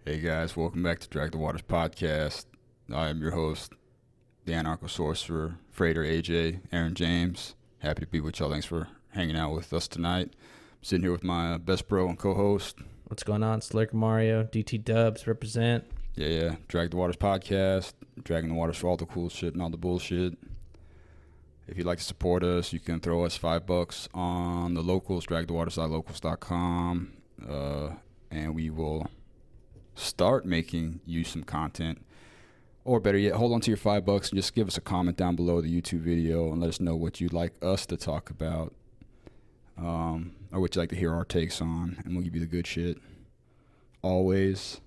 Hey guys, welcome back to Drag the Waters podcast. I am your host, the Anarcho Sorcerer, Freighter AJ, Aaron James. Happy to be with y'all. Thanks for hanging out with us tonight. I'm sitting here with my best bro and co-host. What's going on? It's Lurker Mario, DT Dubs, represent. Yeah. Drag the Waters podcast, dragging the waters for all the cool shit and all the bullshit. If you'd like to support us, you can throw us $5 on the locals, dragthewaters.locals.com, and we will start making you some content, or better yet, hold on to your $5 and just give us a comment down below the YouTube video and let us know what you'd like us to talk about, or what you'd like to hear our takes on, and we'll give you the good shit. Always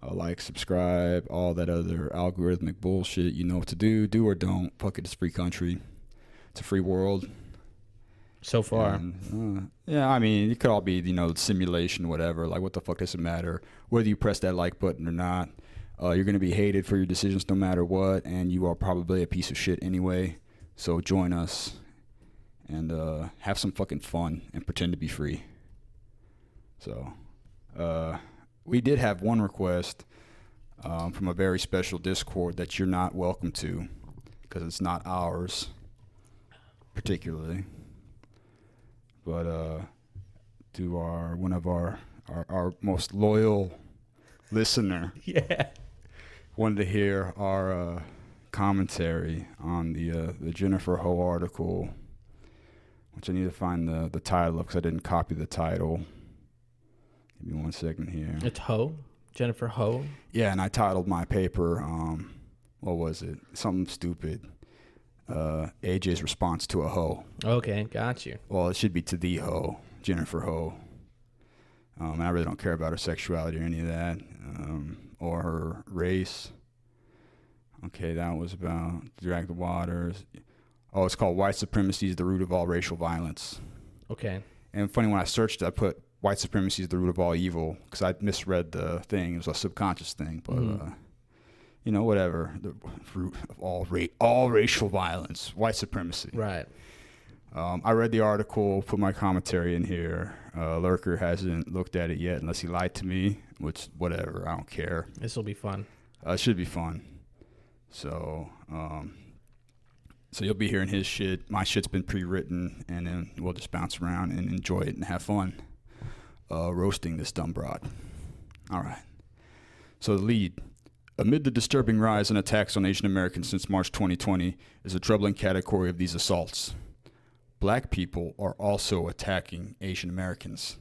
like, subscribe, all that other algorithmic bullshit. You know what to do or don't. Fuck it, it's a free country, it's a free world. So far. And, yeah, I mean, it could all be, simulation, whatever. Like, what the fuck does it matter? Whether you press that like button or not, you're going to be hated for your decisions no matter what, and you are probably a piece of shit anyway. So join us and have some fucking fun and pretend to be free. So, we did have one request from a very special Discord that you're not welcome to because it's not ours particularly. But to one of our most loyal listener, wanted to hear our commentary on the Jennifer Ho article, which I need to find the title of because I didn't copy the title. Give me 1 second here. It's Ho? Jennifer Ho? Yeah, and I titled my paper, what was it? Something stupid. AJ's response to a hoe. Okay, got you. Well, it should be to the hoe, Jennifer Ho. And I really don't care about her sexuality or any of that, or her race. Okay, that was about Drag the Waters. Oh, it's called White Supremacy is the Root of All Racial Violence. Okay. And funny, when I searched it, I put White Supremacy is the Root of All Evil because I misread the thing. It was a subconscious thing, but... whatever, the root of all racial violence, white supremacy. Right. I read the article, put my commentary in here. Lurker hasn't looked at it yet unless he lied to me, which, whatever, I don't care. This will be fun. It should be fun. So you'll be hearing his shit. My shit's been pre-written, and then we'll just bounce around and enjoy it and have fun roasting this dumb broad. All right. So the lead. Amid the disturbing rise in attacks on Asian Americans since March 2020 is a troubling category of these assaults. Black people are also attacking Asian Americans.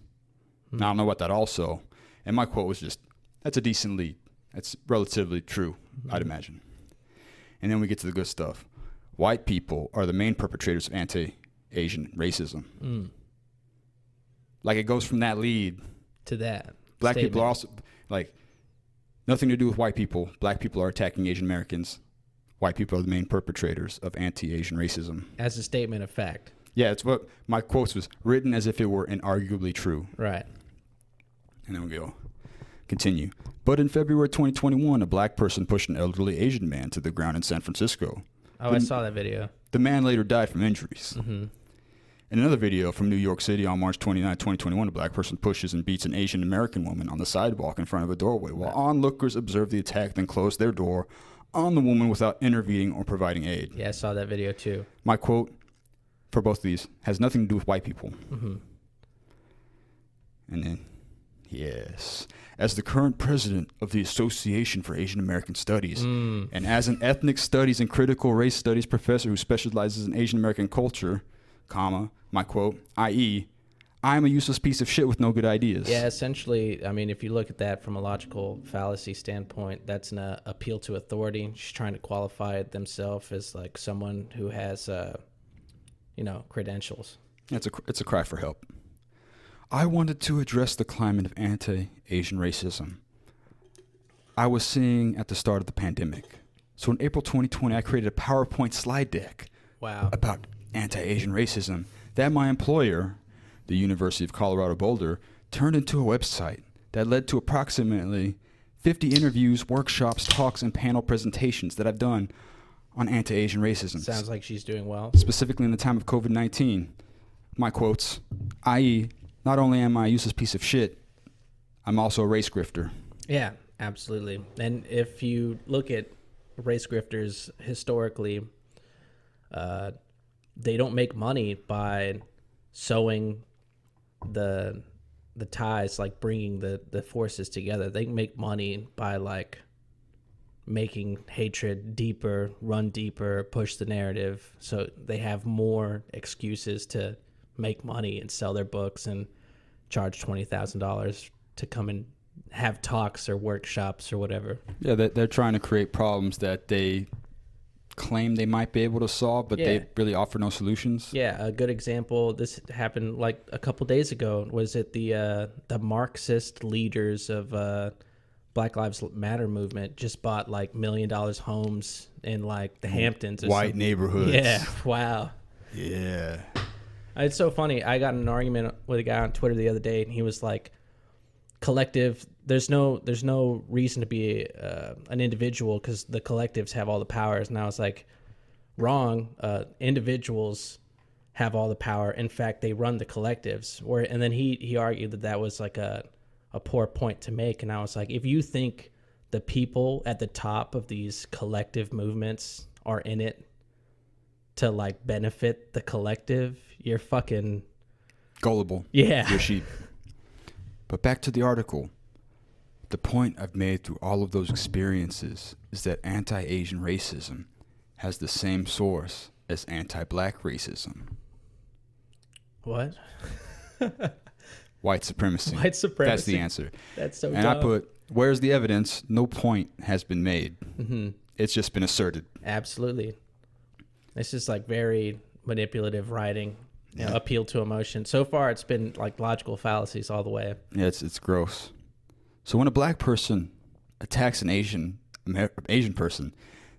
Now, I don't know about that also. And my quote was just, that's a decent lead. That's relatively true, I'd imagine. And then we get to the good stuff. White people are the main perpetrators of anti-Asian racism. Like, it goes from that lead to that. Black statement. people are also, like... Nothing to do with white people. Black people are attacking Asian Americans. White people are the main perpetrators of anti-Asian racism. As a statement of fact. Yeah, it's what my quotes was written as if it were inarguably true. Right. And then we go. Continue. But in February 2021, a black person pushed an elderly Asian man to the ground in San Francisco. I saw that video. The man later died from injuries. Mm-hmm. In another video from New York City on March 29, 2021, a black person pushes and beats an Asian American woman on the sidewalk in front of a doorway while onlookers observe the attack, then close their door on the woman without intervening or providing aid. Yeah, I saw that video too. My quote for both of these has nothing to do with white people. Mm-hmm. And then, yes, as the current president of the Association for Asian American Studies, and as an ethnic studies and critical race studies professor who specializes in Asian American culture, comma, my quote, i.e., I'm a useless piece of shit with no good ideas. Yeah, essentially, I mean, if you look at that from a logical fallacy standpoint, that's an appeal to authority. She's trying to qualify themselves as like someone who has, credentials. It's a cry for help. I wanted to address the climate of anti-Asian racism I was seeing at the start of the pandemic. So in April 2020, I created a PowerPoint slide deck about anti-Asian racism that my employer, the University of Colorado Boulder, turned into a website that led to approximately 50 interviews, workshops, talks, and panel presentations that I've done on anti-Asian racism. Sounds like she's doing well. Specifically in the time of COVID-19. My quotes, i.e., not only am I a useless piece of shit, I'm also a race grifter. Yeah, absolutely. And if you look at race grifters historically, uh, they don't make money by sewing the ties, like bringing the forces together. They make money by like making hatred deeper, run deeper, push the narrative, so they have more excuses to make money and sell their books and charge $20,000 to come and have talks or workshops or whatever. Yeah, they're trying to create problems that they claim they might be able to solve, but Yeah. they really offer no solutions. Yeah, a good example. This happened like a couple days ago. Was it the Marxist leaders of Black Lives Matter movement just bought like $1 million homes in like the Hamptons or White something. neighborhoods. Yeah, wow. Yeah. It's so funny. I got in an argument with a guy on Twitter the other day, and he was like, "Collective. There's no reason to be an individual because the collectives have all the powers." And I was like, "Wrong. Individuals have all the power. In fact, they run the collectives." And then he argued that was like a poor point to make. And I was like, if you think the people at the top of these collective movements are in it to like benefit the collective, you're fucking Gullible. yeah. You're sheep. But back to the article. The point I've made through all of those experiences is that anti-Asian racism has the same source as anti-black racism. What? White supremacy. White supremacy. That's the answer. That's so And dumb. I put, where's the evidence? No point has been made. Mm-hmm. It's just been asserted. Absolutely. It's just like very manipulative writing, Yeah. appeal to emotion. So far, it's been like logical fallacies all the way. Yeah, it's gross. So when a black person attacks an Asian person,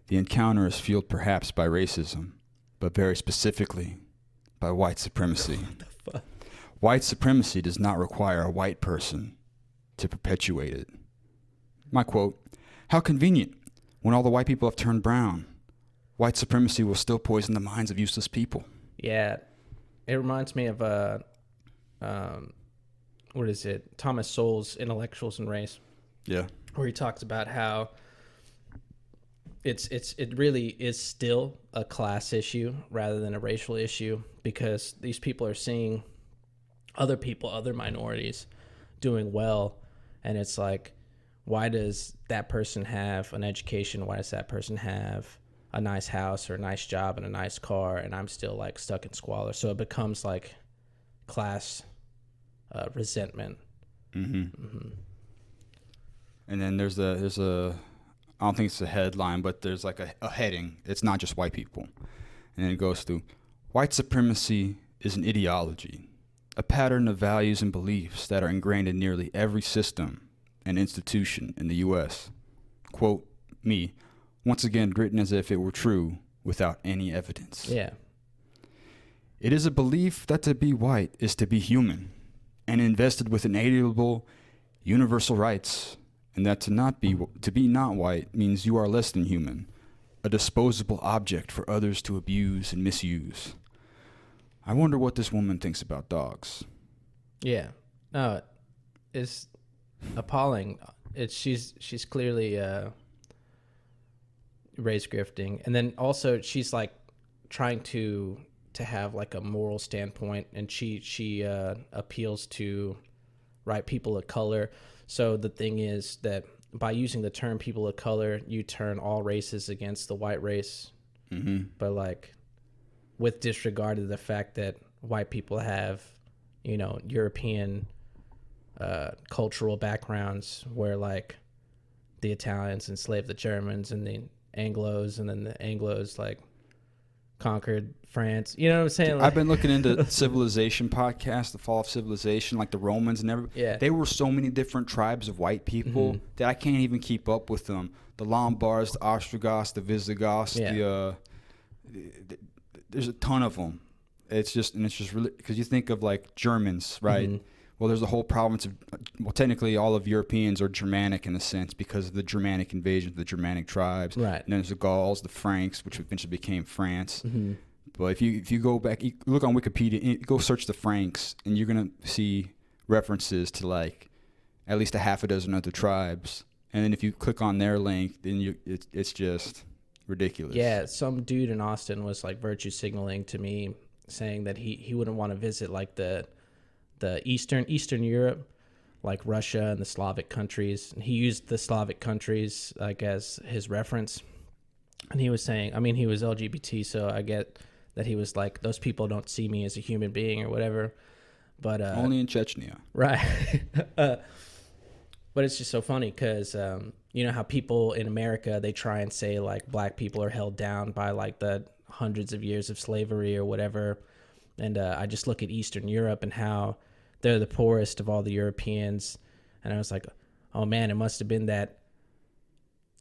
the encounter is fueled perhaps by racism, but very specifically by white supremacy. What the fuck? White supremacy does not require a white person to perpetuate it. My quote, "How convenient. When all the white people have turned brown, white supremacy will still poison the minds of useless people." Yeah. It reminds me of what is it? Thomas Sowell's Intellectuals and Race, Yeah. where he talks about how it really is still a class issue rather than a racial issue, because these people are seeing other people, other minorities doing well, and it's like, why does that person have an education? Why does that person have a nice house or a nice job and a nice car, and I'm still like stuck in squalor? So it becomes like class resentment. Mm-hmm. Mm-hmm. And then there's a I don't think it's a headline, but there's like a heading. It's not just white people. And then it goes through, white supremacy is an ideology, a pattern of values and beliefs that are ingrained in nearly every system and institution in the U.S. Quote, me, once again written as if it were true without any evidence. Yeah. It is a belief that to be white is to be human and invested with inalienable universal rights, and that to be not white means you are less than human, a disposable object for others to abuse and misuse. I wonder what this woman thinks about dogs. Yeah. No, it's appalling. She's clearly race grifting, and then also she's like trying to have like a moral standpoint, and she appeals to people of color. So the thing is that by using the term people of color, you turn all races against the white race. Mm-hmm. But like with disregard to the fact that white people have, European cultural backgrounds, where like the Italians enslaved the Germans and the Anglos, and then the Anglos like conquered France. You know what I'm saying? Like, I've been looking into civilization podcasts, the fall of civilization, like the Romans and everything. Yeah. They were so many different tribes of white people Mhm. that I can't even keep up with them. The Lombards, the Ostrogoths, the Visigoths, there's a ton of them. It's just really, because you think of like Germans, right? Mhm. Well, there's a whole province of, well, technically all of Europeans are Germanic in a sense because of the Germanic invasion of the Germanic tribes. Right. And then there's the Gauls, the Franks, which eventually became France. Mm-hmm. But if you go back, you look on Wikipedia, go search the Franks, and you're gonna see references to like at least a half a dozen other tribes. And then if you click on their link, then it's just ridiculous. Yeah, some dude in Austin was like virtue signaling to me, saying that he wouldn't want to visit like the Eastern Europe, like Russia and the Slavic countries. And he used the Slavic countries like as his reference. And he was saying, I mean, he was LGBT, so I get that he was like, those people don't see me as a human being or whatever. But only in Chechnya, right? But it's just so funny because you know how people in America, they try and say like black people are held down by like the hundreds of years of slavery or whatever. And I just look at Eastern Europe and how they're the poorest of all the Europeans. And I was like, oh man, it must have been that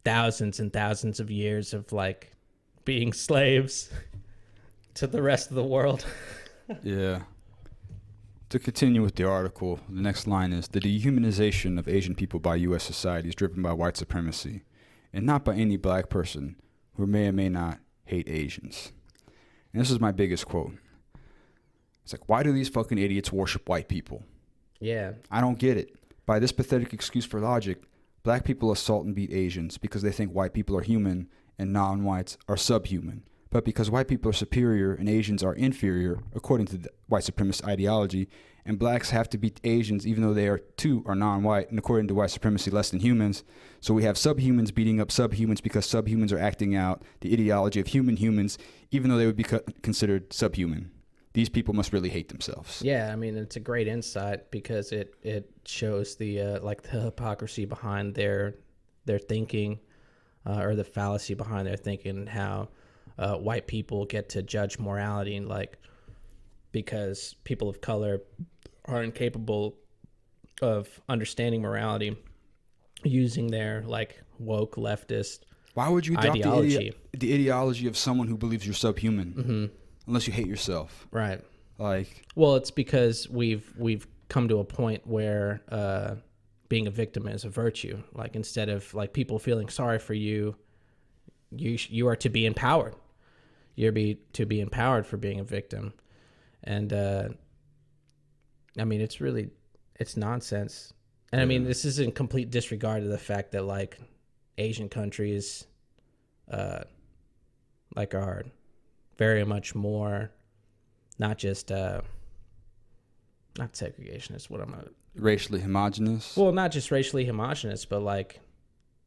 thousands and thousands of years of like being slaves to the rest of the world. Yeah. To continue with the article, the next line is, the dehumanization of Asian people by U.S. society is driven by white supremacy, and not by any black person who may or may not hate Asians. And this is my biggest quote. It's like, why do these fucking idiots worship white people? Yeah. I don't get it. By this pathetic excuse for logic, black people assault and beat Asians because they think white people are human and non-whites are subhuman. But because white people are superior and Asians are inferior, according to the white supremacist ideology, and blacks have to beat Asians even though they are non-white, and according to white supremacy, less than humans. So we have subhumans beating up subhumans because subhumans are acting out the ideology of humans, even though they would be considered subhuman. These people must really hate themselves. Yeah, I mean, it's a great insight because it shows the like the hypocrisy behind their thinking, or the fallacy behind their thinking, and how white people get to judge morality, and like because people of color are incapable of understanding morality, using their like woke leftist why would you adopt ideology. the ideology of someone who believes you're subhuman? Mm-hmm. Unless you hate yourself. Right. Like, well, it's because we've come to a point where being a victim is a virtue. Like, instead of like people feeling sorry for you, you are to be empowered. You're to be empowered for being a victim. And I mean, it's nonsense. And I mean, this is in complete disregard of the fact that like Asian countries like are very much more not just not segregationist, what I'm racially homogenous. Well, not just racially homogenous, but like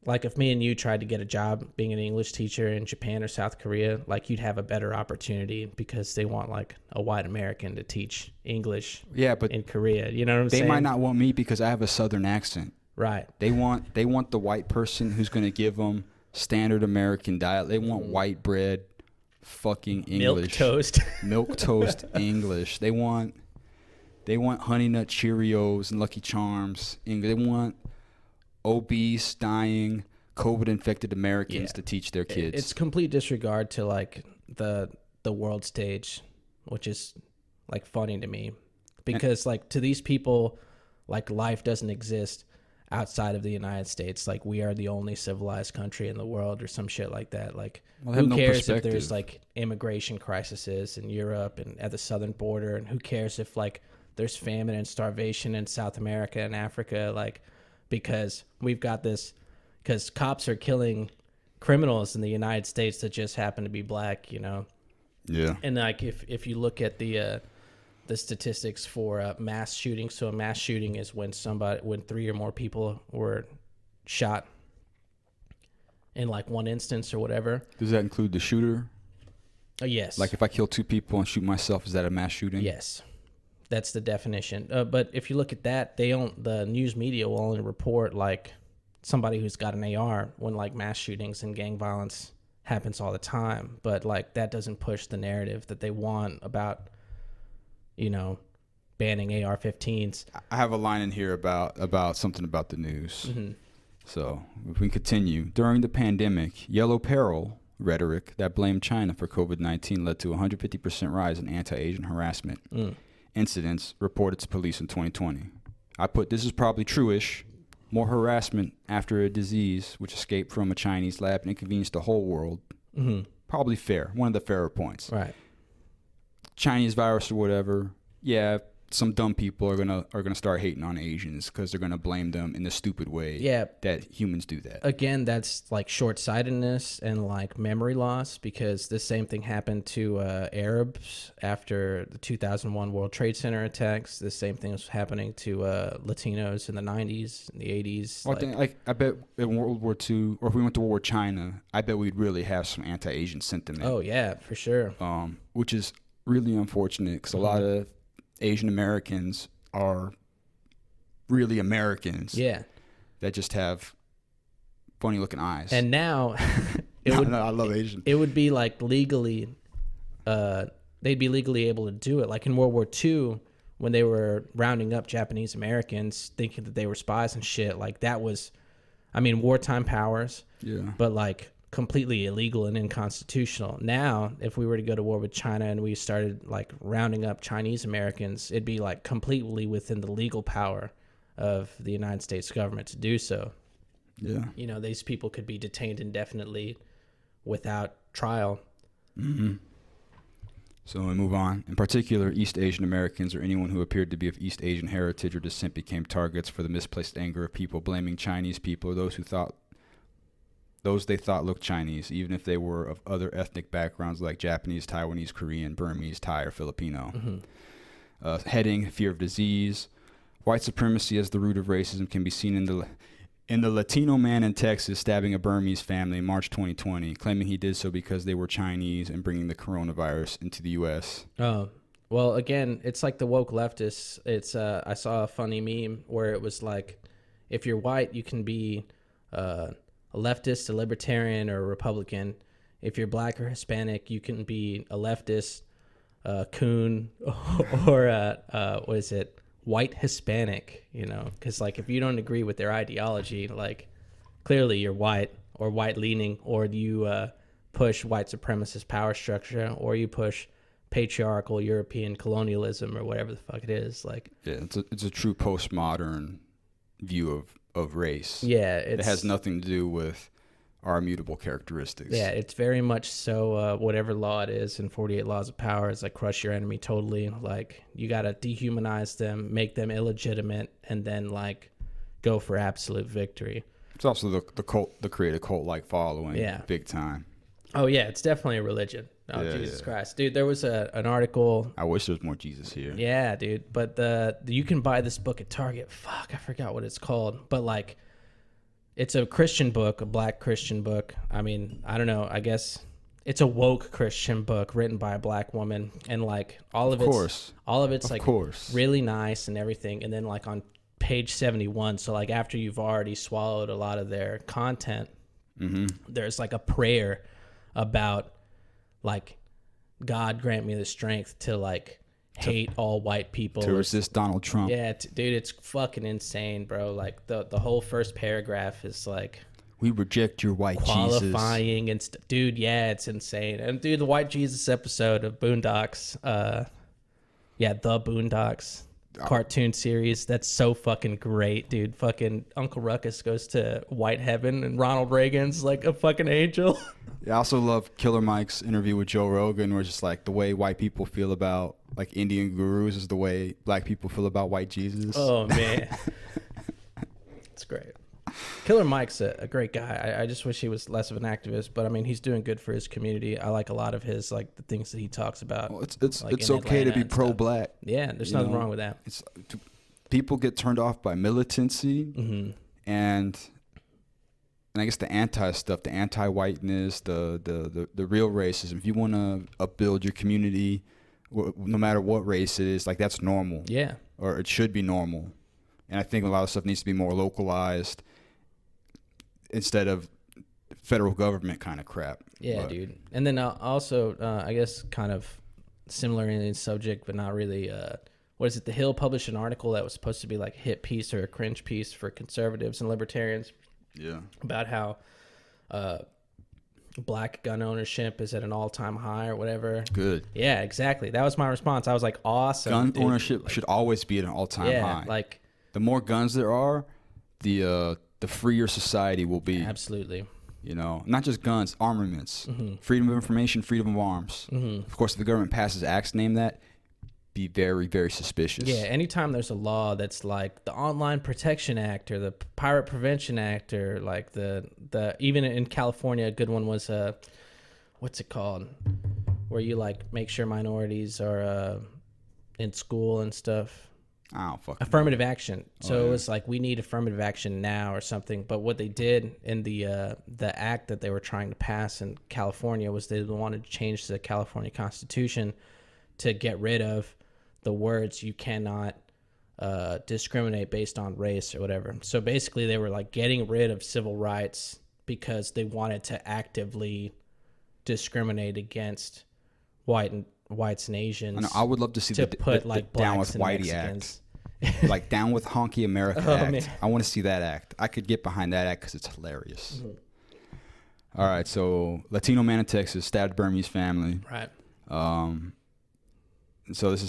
if me and you tried to get a job being an English teacher in Japan or South Korea, like you'd have a better opportunity because they want like a white American to teach English but in Korea. You know what I'm saying? They might not want me because I have a southern accent. Right. They want the white person who's going to give them standard American diet. They want white bread, fucking English. Milk toast English. They want Honey Nut Cheerios and Lucky Charms. They want obese, dying, COVID-infected Americans to teach their kids. It's complete disregard to like the world stage, which is like funny to me because like to these people, like life doesn't exist outside of the United States. Like we are the only civilized country in the world or some shit like that. Like who cares if there's like immigration crises in Europe and at the southern border, and who cares if like there's famine and starvation in South America and Africa, like because we've got this, because cops are killing criminals in the United States that just happen to be black, you know? Yeah. And like if you look at the statistics for mass shootings, so a mass shooting is when 3 or more people were shot in like one instance or whatever. Does that include the shooter? Yes. Like if I kill 2 people and shoot myself, is that a mass shooting? Yes. That's the definition. But if you look at that, the news media will only report like somebody who's got an AR when like mass shootings and gang violence happens all the time. But like that doesn't push the narrative that they want about, you know, banning AR-15s. I have a line in here about something about the news. Mm-hmm. So if we continue, during the pandemic, yellow peril rhetoric that blamed China for COVID-19 led to a 150% rise in anti-Asian harassment incidents reported to police in 2020. I put, this is probably true-ish. More harassment after a disease which escaped from a Chinese lab and inconvenienced the whole world. Mm-hmm. Probably fair. One of the fairer points. Right. Chinese virus or whatever. Yeah, some dumb people are gonna start hating on Asians because they're gonna blame them in the stupid way that humans do that. Again, that's like short-sightedness and like memory loss, because the same thing happened to Arabs after the 2001 World Trade Center attacks. The same thing was happening to Latinos in the 90s and the 80s. Well, I bet in World War II, or if we went to War with China, I bet we'd really have some anti-Asian sentiment. Oh yeah, for sure. Which is really unfortunate because a lot of Asian Americans are really Americans. Yeah. That just have funny looking eyes. And now I love Asian. It would be like legally, they'd be legally able to do it. Like in World War II, when they were rounding up Japanese Americans thinking that they were spies and shit, like that was, I mean, wartime powers. Yeah. But like completely illegal and unconstitutional. Now, if we were to go to war with China and we started like rounding up Chinese Americans, it'd be like completely within the legal power of the United States government to do so. Yeah. You know, these people could be detained indefinitely without trial. Mm-hmm. So we move on. In particular, East Asian Americans or anyone who appeared to be of East Asian heritage or descent became targets for the misplaced anger of people blaming Chinese people or those they thought looked Chinese, even if they were of other ethnic backgrounds like Japanese, Taiwanese, Korean, Burmese, Thai, or Filipino. Mm-hmm. Heading, fear of disease. White supremacy as the root of racism can be seen in the Latino man in Texas stabbing a Burmese family in March 2020, claiming he did so because they were Chinese and bringing the coronavirus into the U.S. Oh, well, again, it's like the woke leftists. It's I saw a funny meme where it was like, if you're white, you can be a leftist, a libertarian, or a Republican. If you're black or Hispanic, you can be a leftist, coon, or what is it, white Hispanic, you know? Because, like, if you don't agree with their ideology, like, clearly you're white or white-leaning, or you push white supremacist power structure, or you push patriarchal European colonialism, or whatever the fuck it is. Like, yeah, it's a true postmodern view of race. Yeah, it has nothing to do with our immutable characteristics. Yeah, it's very much so whatever law it is in 48 Laws of Power is like crush your enemy totally. Like, you got to dehumanize them, make them illegitimate, and then like go for absolute victory. It's also the create a cult-like following. Yeah. Big time. Oh yeah, it's definitely a religion. Oh, yeah, Jesus Christ. Dude, there was an article. I wish there was more Jesus here. Yeah, dude. But you can buy this book at Target. Fuck, I forgot what it's called. But like, it's a Christian book, a black Christian book. I mean, I don't know. I guess it's a woke Christian book written by a black woman. And like all of it's like really nice and everything. And then like on page 71, so like after you've already swallowed a lot of their content, there's like a prayer about like, God grant me the strength to like hate all white people, to resist Donald Trump. Yeah, dude, it's fucking insane, bro. Like the whole first paragraph is like, we reject your white qualifying Jesus. And dude, yeah, it's insane. And dude, the White Jesus episode of Boondocks, the Boondocks cartoon series, that's so fucking great, dude. Fucking Uncle Ruckus goes to white heaven and Ronald Reagan's like a fucking angel. Yeah, I also love Killer Mike's interview with Joe Rogan, where it's just like the way white people feel about like Indian gurus is the way black people feel about white Jesus. Oh man, it's great. Killer Mike's a great guy. I just wish he was less of an activist, but I mean, he's doing good for his community. I like a lot of his like the things that he talks about. Well, it's okay to be pro-black. Yeah, there's nothing wrong with that. People get turned off by militancy and I guess the anti-stuff, the anti-whiteness, the real racism. If you want to upbuild your community, no matter what race it is, like that's normal. Yeah. Or it should be normal. And I think a lot of stuff needs to be more localized instead of federal government kind of crap. Yeah, dude. And then also, I guess kind of similar in the subject, but not really. What is it? The Hill published an article that was supposed to be like a hit piece or a cringe piece for conservatives and libertarians. Yeah. About how black gun ownership is at an all-time high or whatever. Good. Yeah, exactly. That was my response. I was like, awesome. Gun ownership should always be at an all-time high. Yeah, like the more guns there are, the freer society will be. Absolutely. You know, not just guns, armaments, freedom of information, freedom of arms. Of course, if the government passes acts named that, be very, very suspicious. Yeah, anytime there's a law that's like the Online Protection Act or the Pirate Prevention Act, or like the even in California, a good one was what's it called, where you like make sure minorities are in school and stuff. I don't fucking Affirmative action. So yeah. it was like, we need affirmative action now or something. But what they did in the act that they were trying to pass in California was they wanted to change the California Constitution to get rid of the words "you cannot discriminate based on race" or whatever. So basically, they were like getting rid of civil rights because they wanted to actively discriminate against whites and Asians. I would love to see to the put like Down blacks with and Whitey Mexicans. Act. Like Down with Honky America Oh, Act. man. I want to see that act. I could get behind that act because it's hilarious. All right, so Latino man in Texas stabbed Burmese family. Right. So this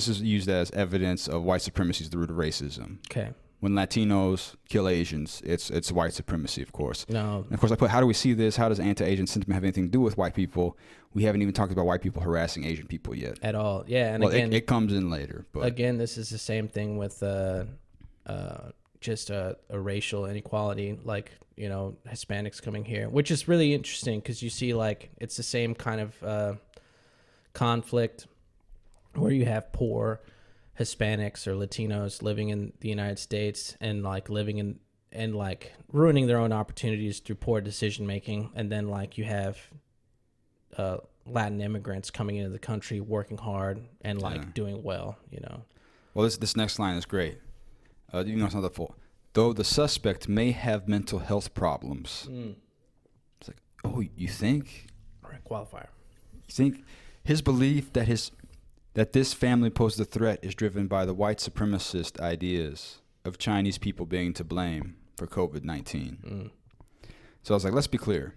is used as evidence of white supremacy is the root of racism. Okay. When Latinos kill Asians, it's white supremacy, of course. No. And of course, I put, how do we see this? How does anti-Asian sentiment have anything to do with white people? We haven't even talked about white people harassing Asian people yet. At all. Yeah. And Well, again, it comes in later. But again, this is the same thing with just a racial inequality, like, you know, Hispanics coming here, which is really interesting because you see like it's the same kind of conflict where you have poor Hispanics or Latinos living in the United States and like living in and like ruining their own opportunities through poor decision making, and then like you have Latin immigrants coming into the country working hard and like doing well, you know. Well, this next line is great. You know, it's not the full. Though the suspect may have mental health problems. It's like, oh, you think? Right, qualifier. You think his belief that this family posed a threat is driven by the white supremacist ideas of Chinese people being to blame for COVID-19. So I was like, let's be clear.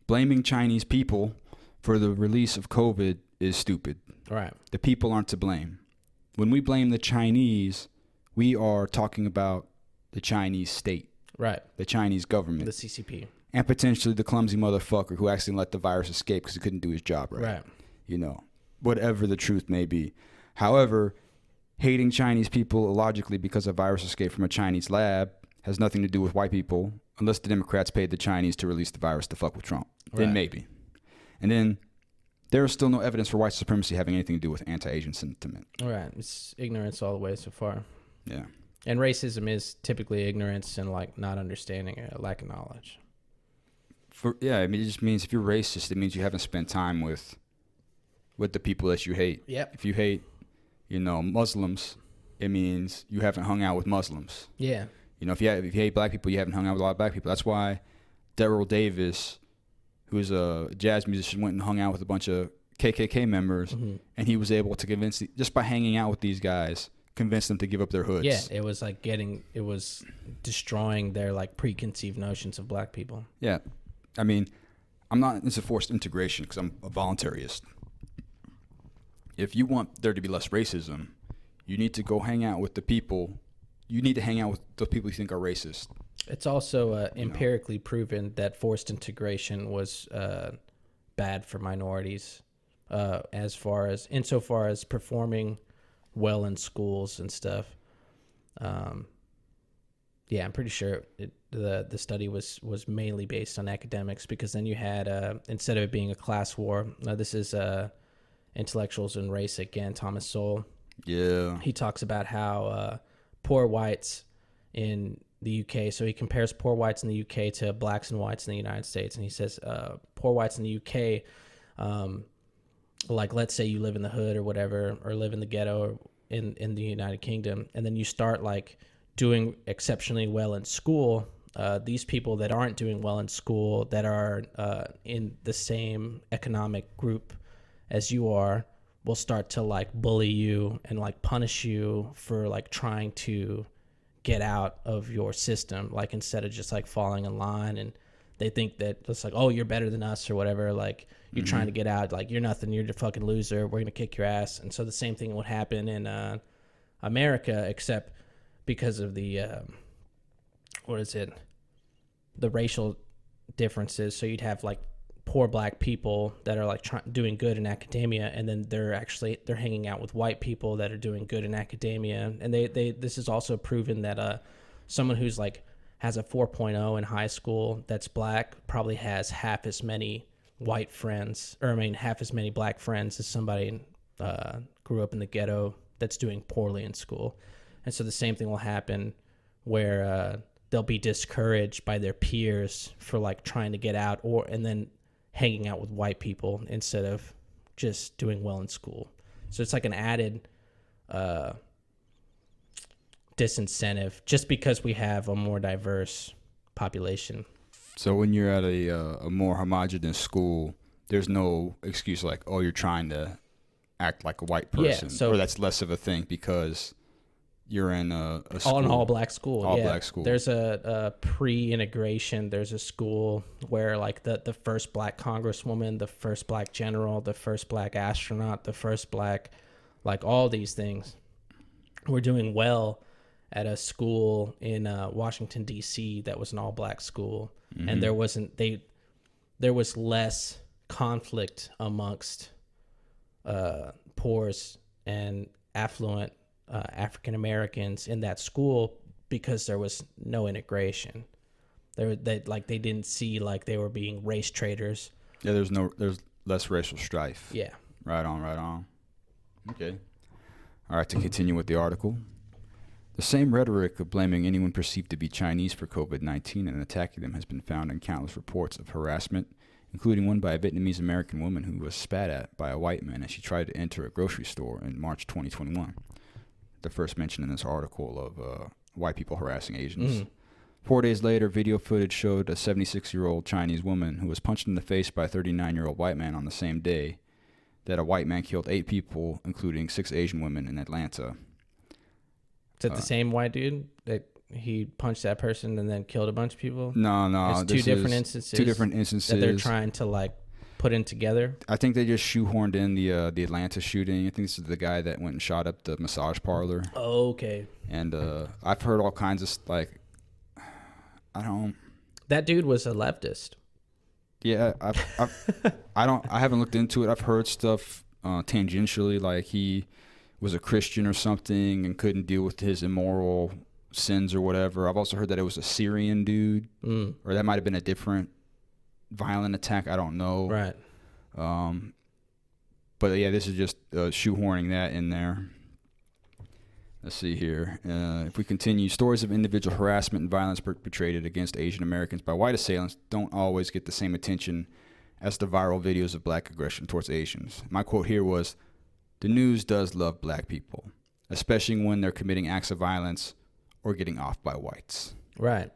Blaming Chinese people for the release of COVID is stupid. Right. The people aren't to blame. When we blame the Chinese, we are talking about the Chinese state. Right. The Chinese government. The CCP. And potentially the clumsy motherfucker who actually let the virus escape because he couldn't do his job right. Right. You know, whatever the truth may be. However, hating Chinese people illogically because a virus escaped from a Chinese lab has nothing to do with white people, unless the Democrats paid the Chinese to release the virus to fuck with Trump. Then Right. maybe. And then there is still no evidence for white supremacy having anything to do with anti-Asian sentiment. Right. It's ignorance all the way so far. Yeah. And racism is typically ignorance and like not understanding or lack of knowledge. I mean, it just means if you're racist, it means you haven't spent time with the people that you hate. Yep. If you hate, you know, Muslims, it means you haven't hung out with Muslims. Yeah. You know, if you hate black people, you haven't hung out with a lot of black people. That's why Daryl Davis, who is a jazz musician, went and hung out with a bunch of KKK members, and he was able to convince, just by hanging out with these guys, convince them to give up their hoods. Yeah, it was like it was destroying their like preconceived notions of black people. Yeah. I mean, I'm not into forced integration because I'm a voluntarist. If you want there to be less racism, you need to go hang out with the people. You need to hang out with the people you think are racist. It's also empirically proven that forced integration was bad for minorities, insofar as performing well in schools and stuff. Yeah, I'm pretty sure the study was mainly based on academics, because then you had instead of it being a class war, this is Intellectuals and Race again, Thomas Sowell. Yeah. He talks about how poor whites in the UK, so he compares poor whites in the UK to blacks and whites in the United States, and he says poor whites in the UK, like let's say you live in the hood or whatever, or live in the ghetto in the United Kingdom, and then you start like doing exceptionally well in school, these people that aren't doing well in school, that are in the same economic group as you are, will start to like bully you and like punish you for like trying to get out of your system, like instead of just like falling in line. And they think that it's like, oh, you're better than us or whatever, like you're trying to get out, like you're nothing, you're the fucking loser, we're gonna kick your ass. And so the same thing would happen in America, except because of the the racial differences. So you'd have like poor black people that are like doing good in academia, and then they're hanging out with white people that are doing good in academia. And this is also proven that someone who's like has a 4.0 in high school that's black probably has half as many white friends, or I mean half as many black friends as somebody grew up in the ghetto that's doing poorly in school. And so the same thing will happen where they'll be discouraged by their peers for like trying to get out and then hanging out with white people instead of just doing well in school. So it's like an added disincentive just because we have a more diverse population. So when you're at a more homogenous school, there's no excuse like, oh, you're trying to act like a white person. Yeah, so, or that's less of a thing because you're in a school. All black school. All black school. There's a pre-integration. There's a school where like the first black congresswoman, the first black general, the first black astronaut, the first black, like all these things were doing well at a school in Washington, D.C. that was an all-black school. Mm-hmm. And there was less conflict amongst poors and affluent African Americans in that school because there was no integration. They didn't see like they were being race traitors. Yeah, there's less racial strife. Yeah. Right on. Okay. All right, to continue with the article. The same rhetoric of blaming anyone perceived to be Chinese for COVID-19 and attacking them has been found in countless reports of harassment, including one by a Vietnamese American woman who was spat at by a white man as she tried to enter a grocery store in March 2021. The first mention in this article of white people harassing Asians. 4 days later, video footage showed a 76-year-old Chinese woman who was punched in the face by a 39-year-old white man on the same day that a white man killed 8 people, including 6 Asian women in Atlanta. Is it the same white dude that he punched that person and then killed a bunch of people? No. It's two different instances that they're trying to like put in together. I think they just shoehorned in the Atlanta shooting. I think this is the guy that went and shot up the massage parlor. Oh, okay. And I've heard all kinds of like, I don't. That dude was a leftist. Yeah, I haven't looked into it. I've heard stuff tangentially, like he was a Christian or something and couldn't deal with his immoral sins or whatever. I've also heard that it was a Syrian dude, or that might have been a different violent attack. I don't know. Right. But yeah, this is just shoehorning that in there. Let's see here. If we continue, stories of individual harassment and violence perpetrated against Asian Americans by white assailants don't always get the same attention as the viral videos of black aggression towards Asians. My quote here was, "The news does love black people, especially when they're committing acts of violence or getting off by whites." Right.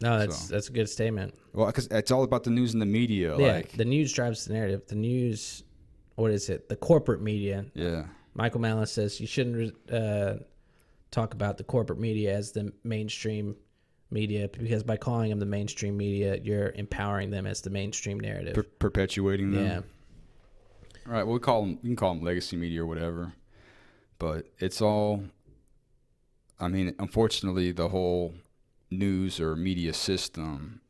No, that's a good statement. Well, because it's all about the news and the media. Yeah, like, the news drives the narrative. The news, what is it? The corporate media. Yeah. Michael Malice says you shouldn't talk about the corporate media as the mainstream media, because by calling them the mainstream media, you're empowering them as the mainstream narrative. Perpetuating them. Yeah. All right. Well, we can call them legacy media or whatever, but it's all. I mean, unfortunately, the whole news or media system,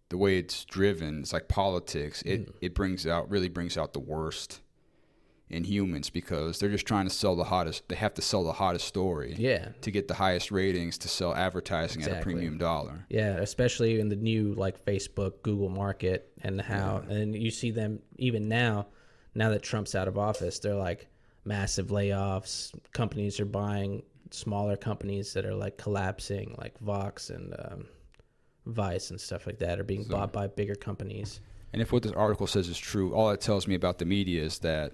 the way it's driven, it's like politics. It really brings out the worst in humans, because they're just trying to sell the hottest. They have to sell the hottest story. Yeah. To get the highest ratings, to sell advertising at a premium dollar. Yeah, especially in the new like Facebook, Google market, and how and you see them even now that Trump's out of office, they're like massive layoffs. Companies are buying smaller companies that are like collapsing, like Vox and Vice and stuff like that are being bought by bigger companies. And if what this article says is true, all it tells me about the media is that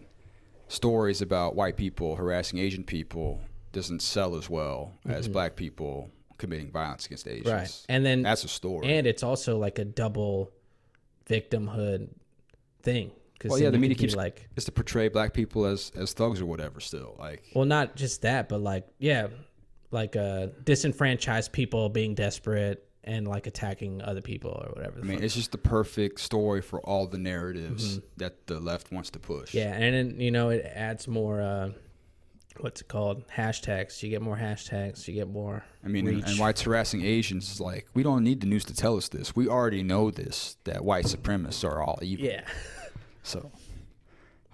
stories about white people harassing Asian people doesn't sell as well as black people committing violence against Asians. Right. And then that's a story. And it's also like a double victimhood thing. Well, yeah, the media keeps like is to portray black people as thugs or whatever. Still, like, well, not just that, but like, disenfranchised people being desperate and like attacking other people or whatever. I mean, it's just the perfect story for all the narratives that the left wants to push. Yeah, and then, it adds more what's it called? Hashtags. You get more hashtags, you get more I mean, reach. and whites harassing Asians is like, we don't need the news to tell us this. We already know this, that white supremacists are all evil. Yeah. So,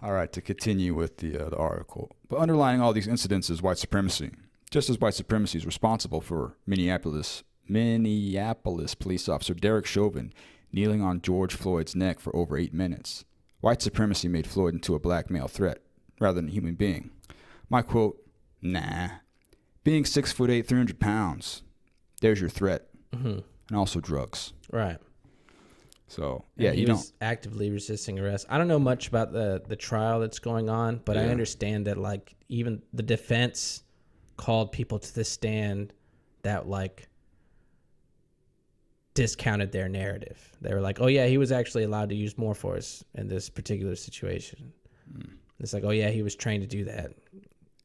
all right, to continue with the article. But underlining all these incidents is white supremacy. Just as white supremacy is responsible for Minneapolis police officer Derek Chauvin kneeling on George Floyd's neck for over 8 minutes, white supremacy made Floyd into a black male threat rather than a human being. My quote, nah. Being 6'8", 300 pounds, there's your threat. Mm-hmm. And also drugs. Right. So, yeah, and he was actively resisting arrest. I don't know much about the trial that's going on, but I understand that, like, even the defense called people to the stand that, like, discounted their narrative. They were like, oh, yeah, he was actually allowed to use more force in this particular situation. It's like, oh, yeah, he was trained to do that.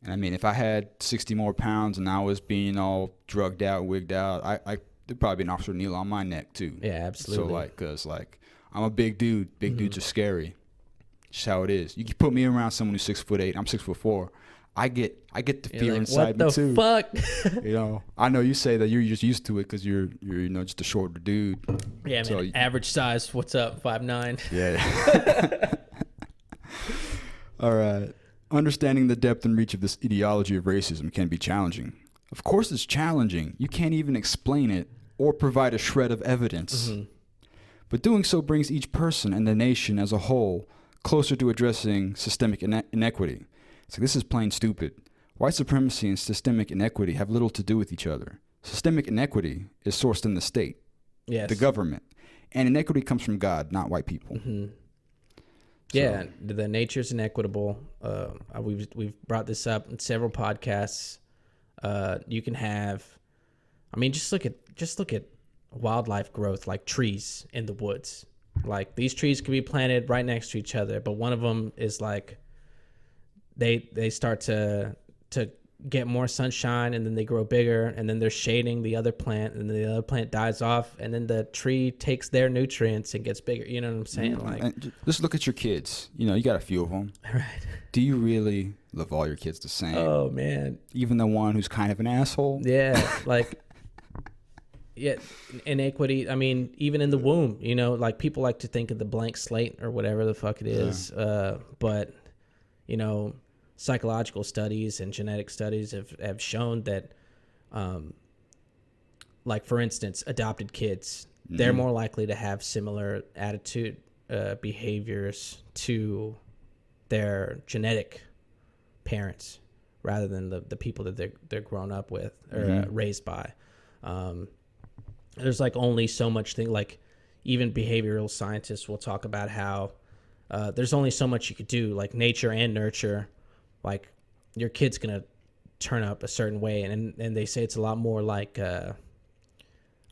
And I mean, if I had 60 more pounds and I was being all drugged out, wigged out, there'd probably be an officer kneel on my neck too. Yeah, absolutely. So like, cause like I'm a big dude. Big dudes are scary. Just how it is. You can put me around someone who's 6'8". I'm 6'4". I get the fear like, inside me too. What the fuck? You know, I know you say that you're just used to it because you're just a shorter dude. Yeah, so man. Average size. What's up? 5'9". Yeah. All right. Understanding the depth and reach of this ideology of racism can be challenging. Of course it's challenging. You can't even explain it or provide a shred of evidence. Mm-hmm. But doing so brings each person and the nation as a whole closer to addressing systemic inequity. So this is plain stupid. White supremacy and systemic inequity have little to do with each other. Systemic inequity is sourced in the state, yes, the government, and inequity comes from God, not white people. Mm-hmm. Yeah, the nature's inequitable. We've brought this up in several podcasts. You can have, I mean, just look at wildlife growth, like trees in the woods. Like, these trees could be planted right next to each other, but one of them is like they start to get more sunshine, and then they grow bigger, and then they're shading the other plant, and the other plant dies off, and then the tree takes their nutrients and gets bigger. You know what I'm saying? Like, and just look at your kids. You know, you got a few of them. Right. Do you really love all your kids the same? Oh man. Even the one who's kind of an asshole? Yeah, like, yeah, inequity. I mean, even in the womb, you know, like, people like to think of the blank slate or whatever the fuck it is. But, you know, psychological studies and genetic studies have shown that, like, for instance, adopted kids, they're more likely to have similar attitude, behaviors to their genetic parents rather than the people that they're grown up with or raised by. There's, like, only so much thing, like, even behavioral scientists will talk about how there's only so much you could do, like, nature and nurture. Like, your kid's gonna turn up a certain way, and they say it's a lot more like a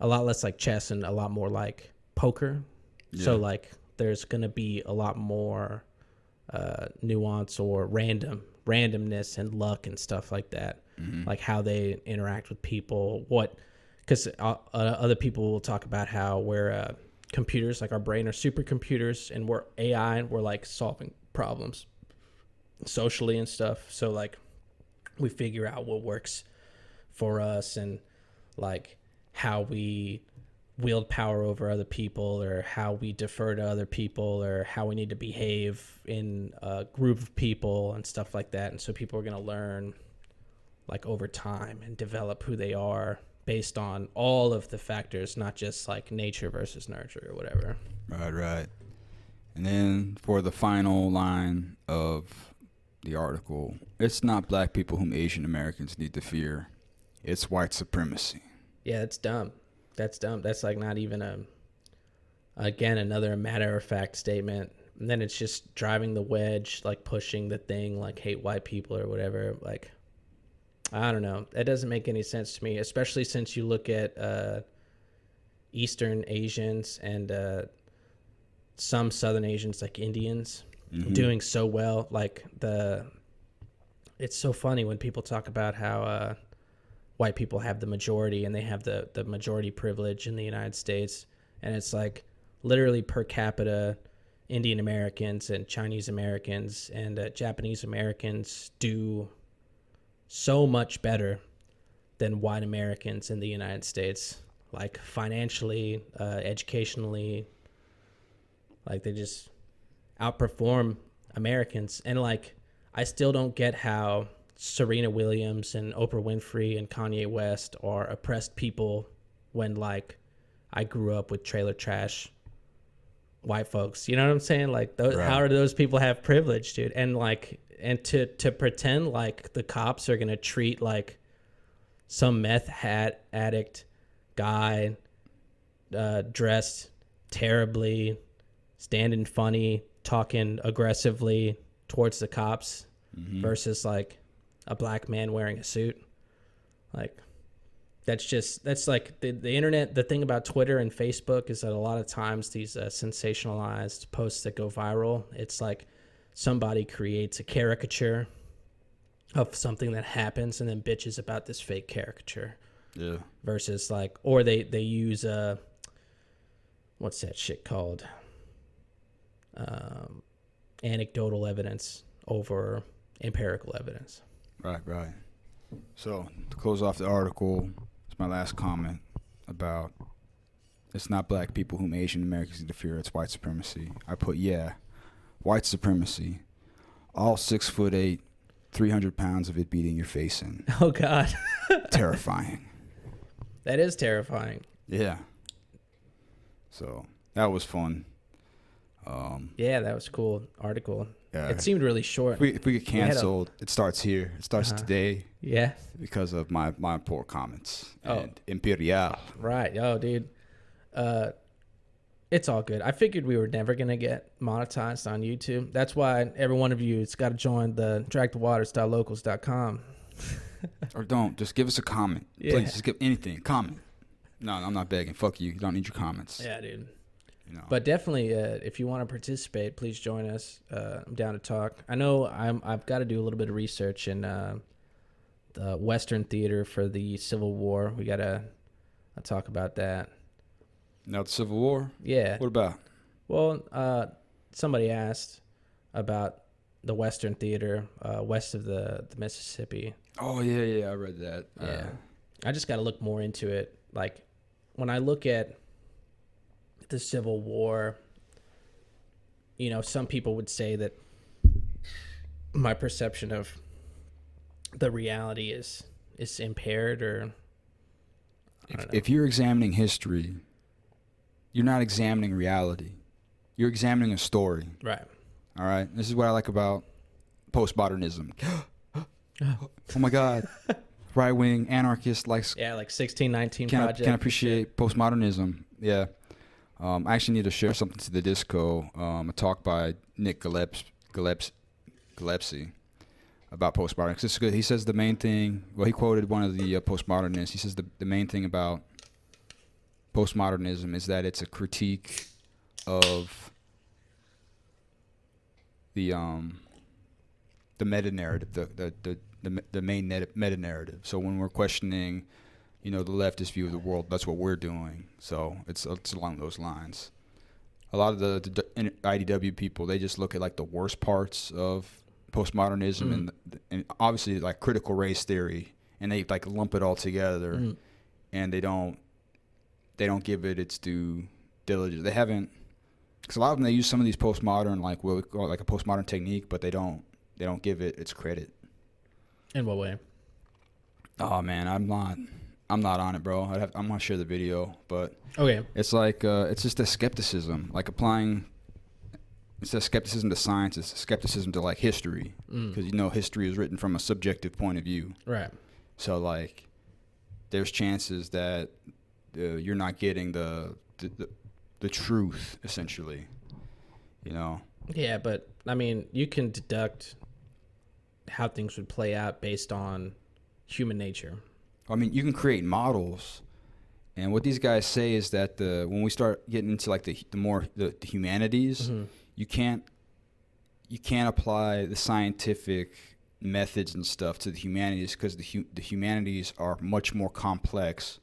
lot less like chess and a lot more like poker. Yeah. So, like, there's gonna be a lot more nuance or randomness and luck and stuff like that. Like how they interact with people, because other people will talk about how we're computers, like our brain are supercomputers, and we're AI, and we're, like, solving problems socially and stuff. So, like, we figure out what works for us, and, like, how we wield power over other people, or how we defer to other people, or how we need to behave in a group of people and stuff like that. And so people are going to learn, like, over time and develop who they are based on all of the factors, not just, like, nature versus nurture or whatever. Right. And then for the final line of the article, it's not black people whom Asian Americans need to fear. It's white supremacy. Yeah, that's dumb. That's, like, not even again, another matter-of-fact statement. And then it's just driving the wedge, like, pushing the thing, like, hate white people or whatever. Like, I don't know. That doesn't make any sense to me, especially since you look at Eastern Asians and some Southern Asians, like Indians, doing so well. Like, it's so funny when people talk about how white people have the majority and they have the majority privilege in the United States, and it's like literally per capita, Indian Americans and Chinese Americans and Japanese Americans do so much better than white Americans in the United States, like financially, educationally. Like they just outperform Americans. And like, I still don't get how Serena Williams and Oprah Winfrey and Kanye West are oppressed people when like I grew up with trailer trash white folks. You know what I'm saying? Like those, Right. how do those people have privilege, dude? And like, and to pretend like the cops are going to treat like some meth addict guy dressed terribly, standing funny, talking aggressively towards the cops versus like a black man wearing a suit. Like that's like the internet. The thing about Twitter and Facebook is that a lot of times these sensationalized posts that go viral, it's like somebody creates a caricature of something that happens and then bitches about this fake caricature. Yeah. Versus like, or they use what's that shit called? Anecdotal evidence over empirical evidence. Right. So to close off the article, it's my last comment about it's not black people whom Asian Americans interfere, it's white supremacy. I put, white supremacy. All 6'8", 300 pounds of it beating your face in. Oh God. Terrifying. That is terrifying. Yeah. So that was fun. Yeah, that was a cool article. Yeah. It seemed really short. If we get canceled, it starts here. It starts today Yeah. because of my poor comments. Oh. And Imperial. Right. Oh, dude. It's all good. I figured we were never going to get monetized on YouTube. That's why every one of you has got to join the dragthewaters.locals.com. Or don't. Just give us a comment. Yeah. Please, just give anything. Comment. No, I'm not begging. Fuck you. You don't need your comments. Yeah, dude. You know. But definitely, if you want to participate, please join us. I'm down to talk. I know I've got to do a little bit of research in the Western theater for the Civil War. We got to talk about that. Now the Civil War? Yeah. What about? Well, somebody asked about the Western theater west of the Mississippi. Oh, yeah. I read that. Yeah. I just got to look more into it. Like, when I look at the Civil War, you know, some people would say that my perception of the reality is impaired, or if you're examining history, you're not examining reality. You're examining a story. right. All right? This is what I like about postmodernism. Oh, my God. Right-wing anarchist likes... Yeah, like 1619 Can't Project. appreciate postmodernism. Yeah. I actually need to share something to the disco. A talk by Nick Gillespie about postmodernism. It's good. He says the main thing. Well, he quoted one of the postmodernists. He says the main thing about postmodernism is that it's a critique of the meta narrative, the main meta narrative. So when we're questioning, you know, the leftist view of the world, that's what we're doing. So it's along those lines. A lot of the IDW people, they just look at like the worst parts of postmodernism and obviously like critical race theory, and they like lump it all together, and they don't give it its due diligence. They haven't, because a lot of them, they use some of these postmodern, like what we call like a postmodern technique, but they don't give it its credit. In what way? Oh man, I'm not on it, bro. I'm gonna share the video, but Okay. it's like it's just a skepticism, like applying. It's a skepticism to science. It's a skepticism to like history, because you know history is written from a subjective point of view. Right. So like, there's chances that you're not getting the truth, essentially. You know. Yeah, but I mean, you can deduct how things would play out based on human nature. I mean, you can create models, and what these guys say is that when we start getting into like the humanities, you can't apply the scientific methods and stuff to the humanities, because the humanities are much more complex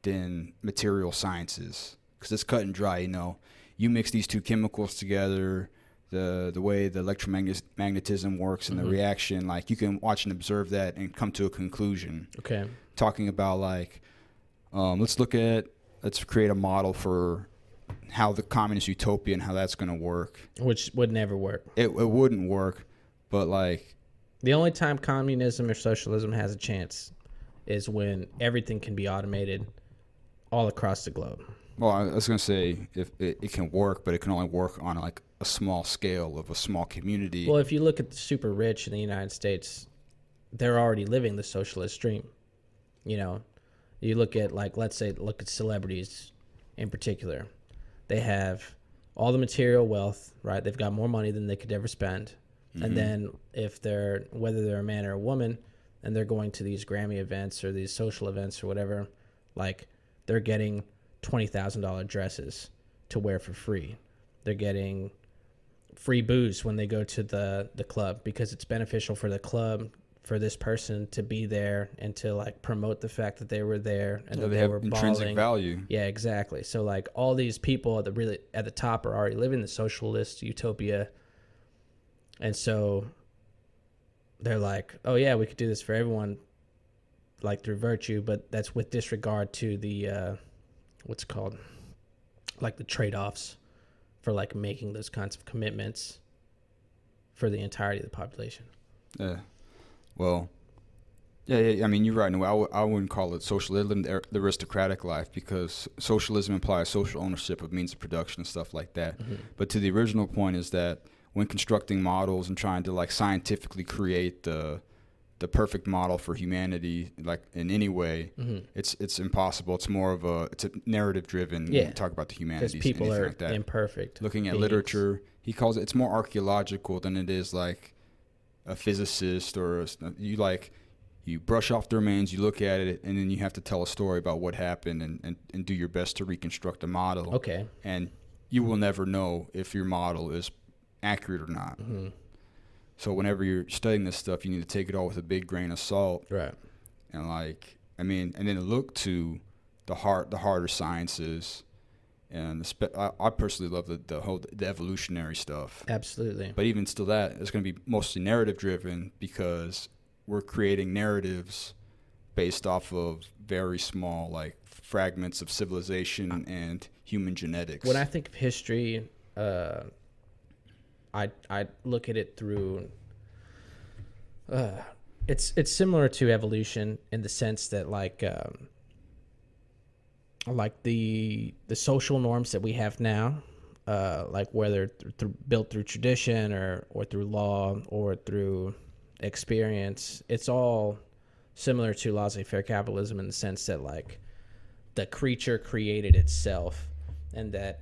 than material sciences, because it's cut and dry. You know, you mix these two chemicals together, the way the electromagnetism works and the reaction, like you can watch and observe that and come to a conclusion. Okay. Talking about like, let's create a model for how the communist utopia and how that's going to work. Which would never work. It wouldn't work, but like the only time communism or socialism has a chance is when everything can be automated all across the globe. Well, I was going to say if it can work, but it can only work on like a small scale of a small community. Well, if you look at the super rich in the United States, they're already living the socialist dream. You know, you look at look at celebrities in particular. They have all the material wealth, right? They've got more money than they could ever spend. Mm-hmm. And then whether they're a man or a woman, and they're going to these Grammy events or these social events or whatever, like they're getting $20,000 dresses to wear for free. They're getting free booze when they go to the club because it's beneficial for the club, for this person to be there and to like promote the fact that they were there and that they were intrinsic balling. Value. Yeah, exactly. So like all these people at the top are already living the socialist utopia, and so they're like, oh yeah, we could do this for everyone, like through virtue, but that's with disregard to the what's it called, like the trade-offs for like making those kinds of commitments for the entirety of the population. Yeah. Well, yeah. I mean, you're right. No, I wouldn't call it socialism, the aristocratic life, because socialism implies social ownership of means of production and stuff like that. Mm-hmm. But to the original point is that when constructing models and trying to like scientifically create the perfect model for humanity, like in any way, mm-hmm. it's impossible. It's more of it's a narrative driven. Yeah. Talk about the humanities. Because people are like that. Imperfect. Looking at literature, he calls it's more archaeological than it is like a physicist or you brush off the remains, you look at it, and then you have to tell a story about what happened and do your best to reconstruct a model. Okay. And you will never know if your model is accurate or not. Mm-hmm. So whenever you're studying this stuff, you need to take it all with a big grain of salt. Right. And and then look to the harder sciences. And I personally love the evolutionary stuff. Absolutely. But even still, that it's going to be mostly narrative driven because we're creating narratives based off of very small like fragments of civilization and human genetics. When I think of history, I look at it through. It's similar to evolution in the sense that like the social norms that we have now, like whether built through tradition or through law or through experience, it's all similar to laissez-faire capitalism in the sense that like the creature created itself, and that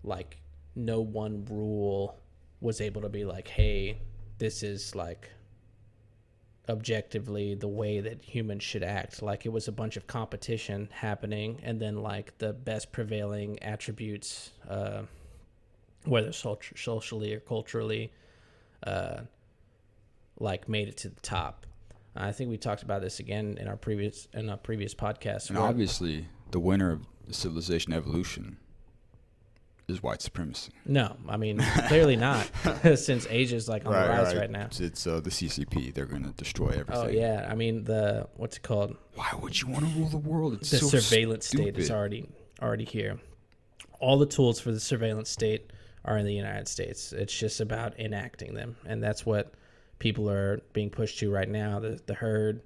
like no one rule was able to be like, hey, this is like objectively the way that humans should act. Like it was a bunch of competition happening, and then like the best prevailing attributes, whether socially or culturally, like made it to the top. I think we talked about this again in our previous podcast. And obviously, the winner of the civilization evolution is white supremacy. No, I mean clearly not, since Asia's like on the rise right now. It's the CCP. They're going to destroy everything. Oh yeah, I mean what's it called? Why would you want to rule the world? It's the so surveillance stupid. state is already here. All the tools for the surveillance state are in the United States. It's just about enacting them, and that's what people are being pushed to right now. The herd,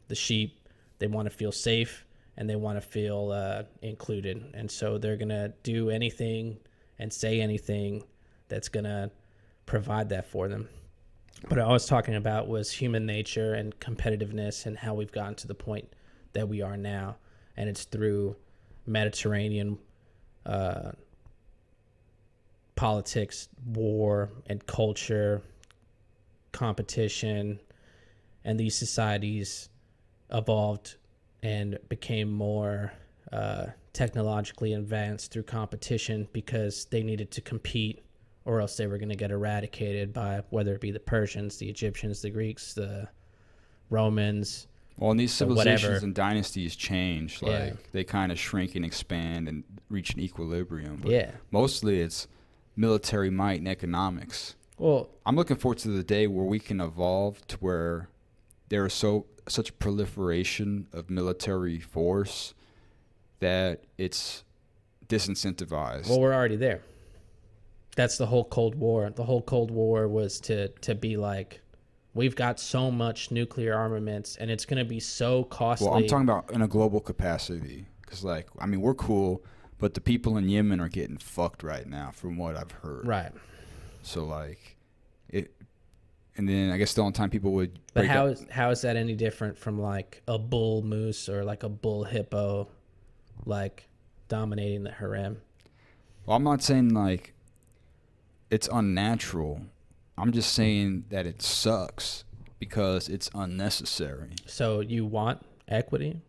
the sheep, they want to feel safe and they want to feel included, and so they're gonna do anything and say anything that's gonna provide that for them. What I was talking about was human nature and competitiveness and how we've gotten to the point that we are now, and it's through Mediterranean politics, war, and culture, competition, and these societies evolved and became more technologically advanced through competition because they needed to compete, or else they were going to get eradicated by whether it be the Persians, the Egyptians, the Greeks, the Romans. Well, and these civilizations and dynasties change. Like they kind of shrink and expand and reach an equilibrium. But yeah. Mostly it's military might and economics. Well, I'm looking forward to the day where we can evolve to where there is such a proliferation of military force that it's disincentivized. we're already there. That's the whole Cold War. The whole Cold War was to be like, we've got so much nuclear armaments, and it's going to be so costly. Well, I'm talking about in a global capacity. Because, like, I mean, we're cool, but the people in Yemen are getting fucked right now, from what I've heard. Right. So, like, and then I guess the only time people would. But how is that any different from like a bull moose or like a bull hippo, like dominating the harem? Well, I'm not saying like it's unnatural. I'm just saying that it sucks because it's unnecessary. So you want equity?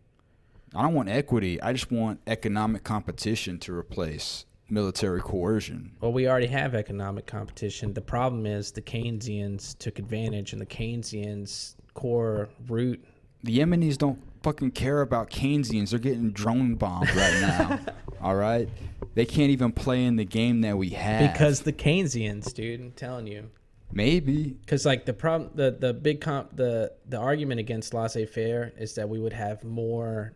I don't want equity. I just want economic competition to replace military coercion. Well, we already have economic competition. The problem is the Keynesians took advantage, and the Keynesians' core root. The Yemenis don't fucking care about Keynesians. They're getting drone bombed right now. All right? They can't even play in the game that we have. Because the Keynesians, dude, I'm telling you. Maybe. Because like the problem, the argument against laissez-faire is that we would have more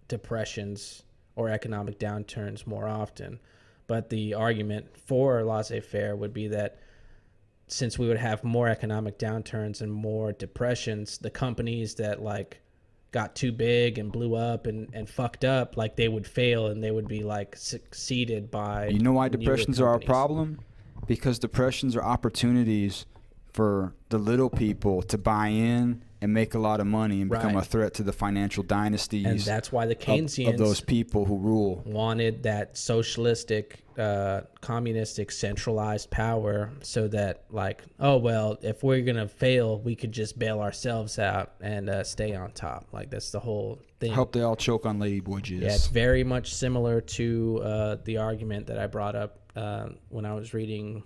depressions or economic downturns more often. But the argument for laissez-faire would be that since we would have more economic downturns and more depressions, the companies that like got too big and blew up and fucked up, like they would fail and they would be like succeeded by. You know why depressions are a companies. problem? Because depressions are opportunities for the little people to buy in and make a lot of money and become Right. a threat to the financial dynasties. And that's why the Keynesians of those people who rule wanted that socialistic, communistic, centralized power, so that like, oh well, if we're gonna fail, we could just bail ourselves out and stay on top. Like that's the whole thing. I hope they all choke on ladyboy jizz. Yeah, it's very much similar to the argument that I brought up when I was reading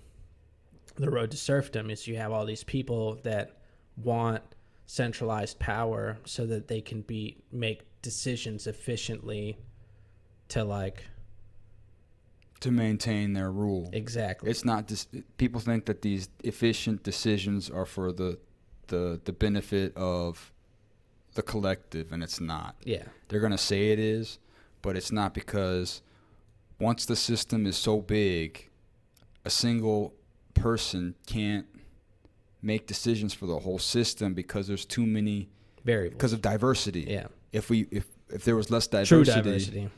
The Road to Serfdom. Is you have all these people that want centralized power so that they can make decisions efficiently to maintain their rule. Exactly. It's not just people think that these efficient decisions are for the benefit of the collective, and it's not. Yeah. They're going to say it is, but it's not, because once the system is so big, a single person can't make decisions for the whole system because there's too many variables. Because of diversity. Yeah. If there was less True diversity, diversity,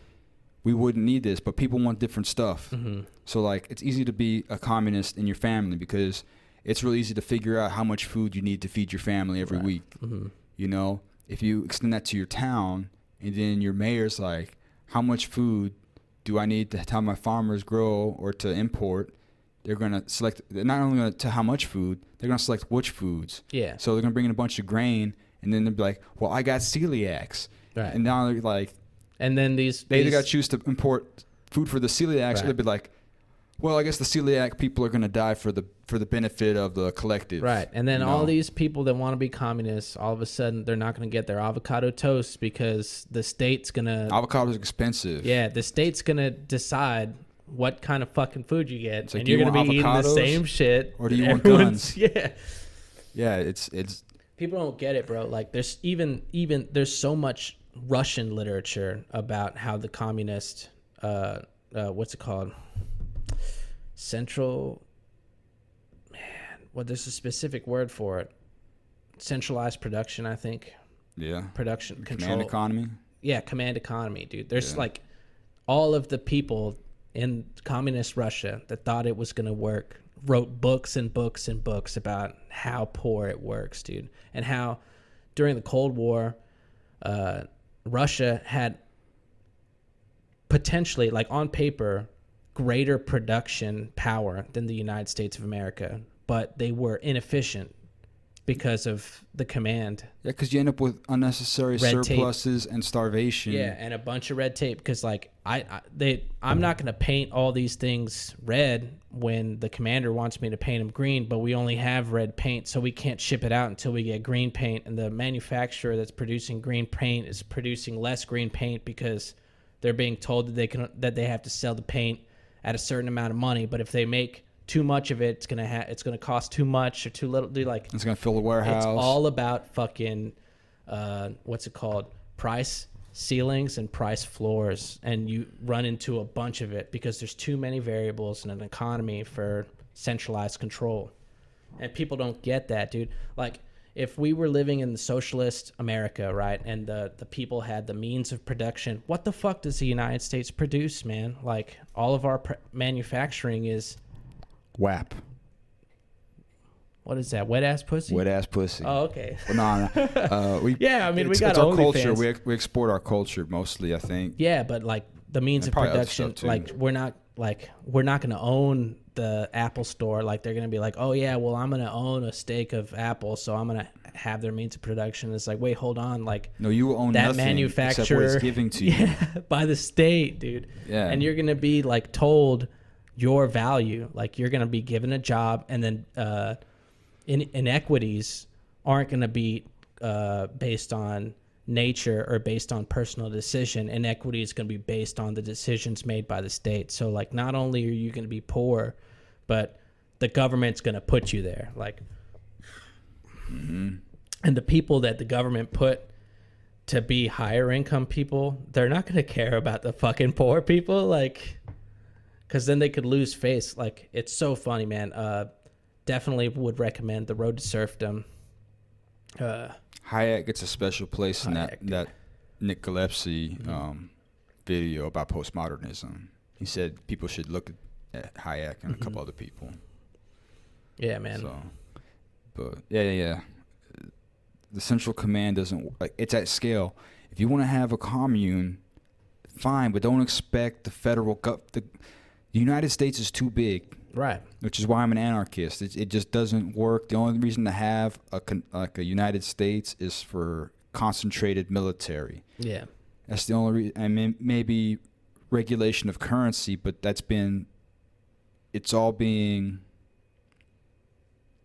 we wouldn't need this. But people want different stuff. Mm-hmm. So like, it's easy to be a communist in your family because it's really easy to figure out how much food you need to feed your family every Right. week. Mm-hmm. You know, if you extend that to your town, and then your mayor's like, how much food do I need to have my farmers grow or to import? They're going to select, they're not only going to tell how much food, they're going to select which foods. Yeah. So they're going to bring in a bunch of grain, and then they'll be like, well, I got celiacs. Right. And now they're like, and then they either got to choose to import food for the celiacs, Right. or they'd be like, well, I guess the celiac people are going to die for the benefit of the collective. Right. And then you all know? these people that want to be communists, all of a sudden they're not going to get their avocado toast because the state's going to... Avocado's expensive. Yeah, the state's going to decide what kind of fucking food you get. It's like, and do you're you going to be want eating the same shit. or do you want everyone's- guns? Yeah. Yeah, it's People don't get it, bro. Like there's even there's so much Russian literature about how the communist what's it called? There's a specific word for it. Centralized production, I think. yeah. Production control. Command economy. Yeah, command economy, dude. There's Yeah. like all of the people in communist Russia that thought it was going to work wrote books and books and books about how poor it works, dude. And how during the Cold War, Russia had potentially, like on paper, greater production power than the United States of America, but they were inefficient because of the command. Yeah, because you end up with unnecessary Red tape. surpluses and starvation. Yeah, and a bunch of red tape because, like, I'm not going to paint all these things red when the commander wants me to paint them green, but we only have red paint, so we can't ship it out until we get green paint. And the manufacturer that's producing green paint is producing less green paint because they're being told that they have to sell the paint at a certain amount of money, but if they make too much of it, it's gonna cost too much or too little. Dude, like It's gonna fill the warehouse. it's all about fucking what's it called? Price ceilings and price floors, and you run into a bunch of it because there's too many variables in an economy for centralized control. And people don't get that, dude. Like, if we were living in the socialist America, right, and the people had the means of production, what the fuck does the United States produce, man? Like, all of our manufacturing is... WAP. What is that? Wet ass pussy? Wet ass pussy. Oh, okay. Well, no. Yeah, I mean, we got it's our culture. OnlyFans. We export our culture mostly, I think. Yeah, but like the means of probably other production, stuff, too. like we're not going to own the Apple store. Like they're going to be like, oh yeah, well I'm going to own a stake of Apple, so I'm going to have their means of production. It's like, wait, hold on, like No, you own that nothing manufacturer except what it's giving to you. Yeah, by the state, dude. Yeah. And you're going to be like told your value, like you're going to be given a job, and then inequities aren't going to be based on nature or based on personal decision. Inequity is going to be based on the decisions made by the state. So like, not only are you going to be poor, but the government's going to put you there. Like, and the people that the government put to be higher income people, they're not going to care about the fucking poor people. Like, because then they could lose face. Like, it's so funny, man. Definitely would recommend The Road to Serfdom. Hayek gets a special place in Hayek, that Nick Gillespie video about postmodernism. He said people should look at Hayek and a couple other people. Yeah, man. So, but yeah. The central command doesn't, like, it's at scale. If you want to have a commune, fine, but don't expect the federal the United States is too big. Right. Which is why I'm an anarchist. It just doesn't work. The only reason to have a United States is for concentrated military. Yeah. That's the only reason. I mean, maybe regulation of currency, but it's all being,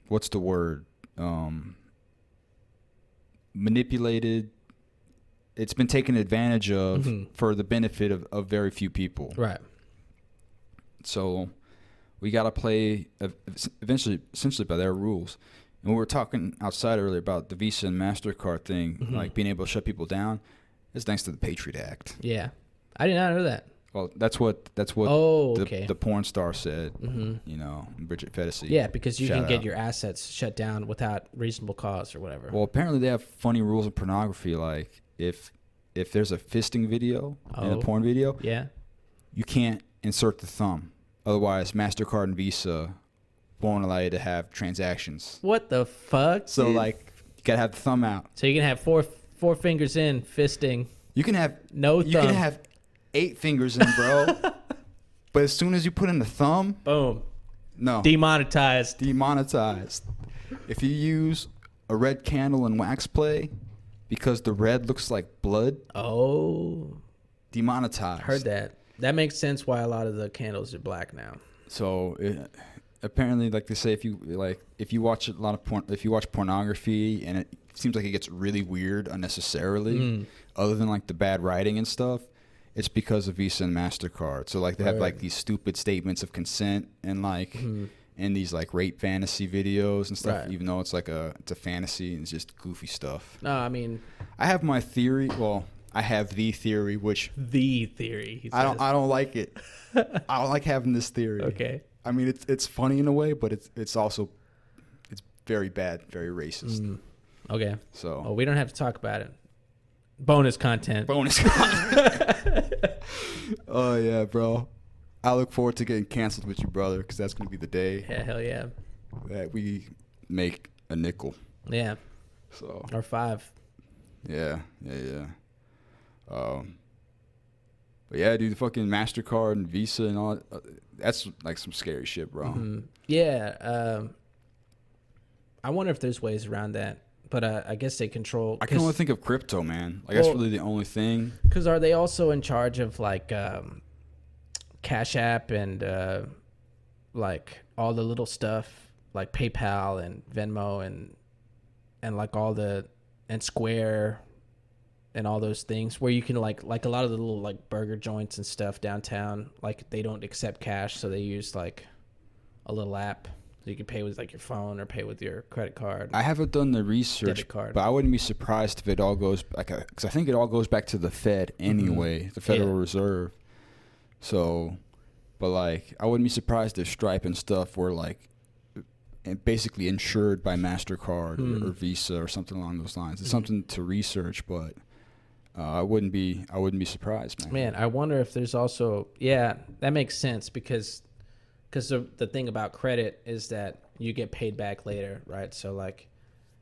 what's the word? Manipulated. It's been taken advantage of for the benefit of very few people. Right. So we got to play essentially by their rules. And we were talking outside earlier about the Visa and MasterCard thing, like being able to shut people down. It's thanks to the Patriot Act. Yeah. I did not know that. Well, that's what okay. the porn star said, you know, Bridget Fetisi. Yeah, because you can get out. your assets shut down without reasonable cause or whatever. Well, apparently they have funny rules of pornography. Like if there's a fisting video in a porn video, yeah, you can't insert the thumb. Otherwise, MasterCard and Visa won't allow you to have transactions. What the fuck? So, dude? like, you got to have the thumb out. So you can have four fingers in, fisting. You can have no thumb. You can have 8 fingers in, bro. But as soon as you put in the thumb, boom. No. Demonetized. If you use a red candle in wax play because the red looks like blood, demonetized. Heard that. That makes sense why a lot of the candles are black now. So apparently, like they say, if you watch a lot of porn, if you watch pornography and it seems like it gets really weird unnecessarily, other than like the bad writing and stuff, it's because of Visa and MasterCard. So like they have like these stupid statements of consent and like in these like rape fantasy videos and stuff, even though it's a fantasy and it's just goofy stuff. No, I mean, I have my theory. Well, I have the theory, which I don't like it. I don't like having this theory. Okay. I mean, it's funny in a way, but it's also very bad, very racist. Okay. So we don't have to talk about it. Bonus content. Oh yeah, bro. I look forward to getting canceled with you, brother, because that's gonna be the day. Yeah, hell yeah. That we make a nickel. Yeah. So. Or 5. Yeah. But yeah, dude, the fucking MasterCard and Visa and all that's like some scary shit, bro. Yeah. I wonder if there's ways around that. But I guess they control... I can only think of crypto, man. Like, that's really the only thing. Because are they also in charge of, like, Cash App and, like, all the little stuff, like PayPal and Venmo and like, all the... and Square and all those things where you can like a lot of the little like burger joints and stuff downtown, like they don't accept cash, so they use like a little app. So you can pay with like your phone or pay with your credit card. I haven't done the research, debit card. but I wouldn't be surprised if it all goes back, because I think it all goes back to the Fed anyway, the Federal Reserve. So, but like, I wouldn't be surprised if Stripe and stuff were like basically insured by MasterCard or Visa or something along those lines. It's something to research, but I wouldn't be surprised, man. Man, I wonder if there's also, yeah, that makes sense because the thing about credit is that you get paid back later, right? So like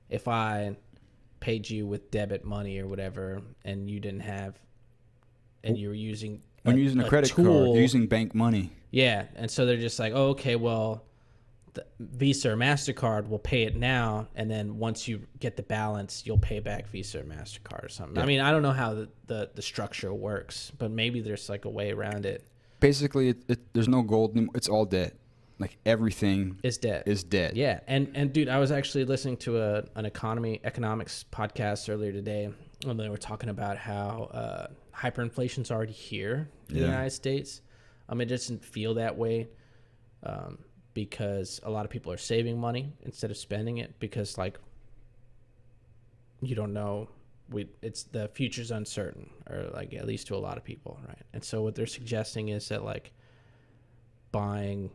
if I paid you with debit money or whatever and you didn't have, and you were using when you're using a credit card, you're using bank money. Yeah, and so they're just like, oh, okay, well, the Visa or MasterCard will pay it now, and then once you get the balance, you'll pay back Visa or MasterCard or something. Yeah. I mean, I don't know how the structure works, but maybe there's like a way around it. Basically, there's no gold anymore. It's all debt. Like everything is debt. Yeah, and dude, I was actually listening to an economics podcast earlier today, when they were talking about how hyperinflation's already here in the United States. It doesn't feel that way because a lot of people are saving money instead of spending it because, like, you don't know. It's the future's uncertain, or like at least to a lot of people, right? And so what they're suggesting is that like buying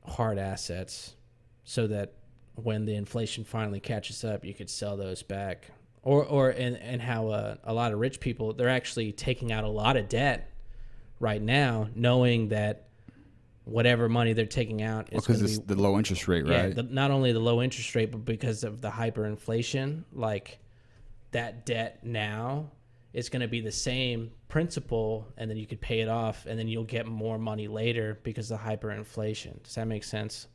hard assets so that when the inflation finally catches up, you could sell those back, and how a lot of rich people, they're actually taking out a lot of debt right now, knowing that whatever money they're taking out is because it's the low interest rate, right? Yeah, not only the low interest rate, but because of the hyperinflation, like that debt now is going to be the same principal, and then you could pay it off, and then you'll get more money later because of the hyperinflation. Does that make sense?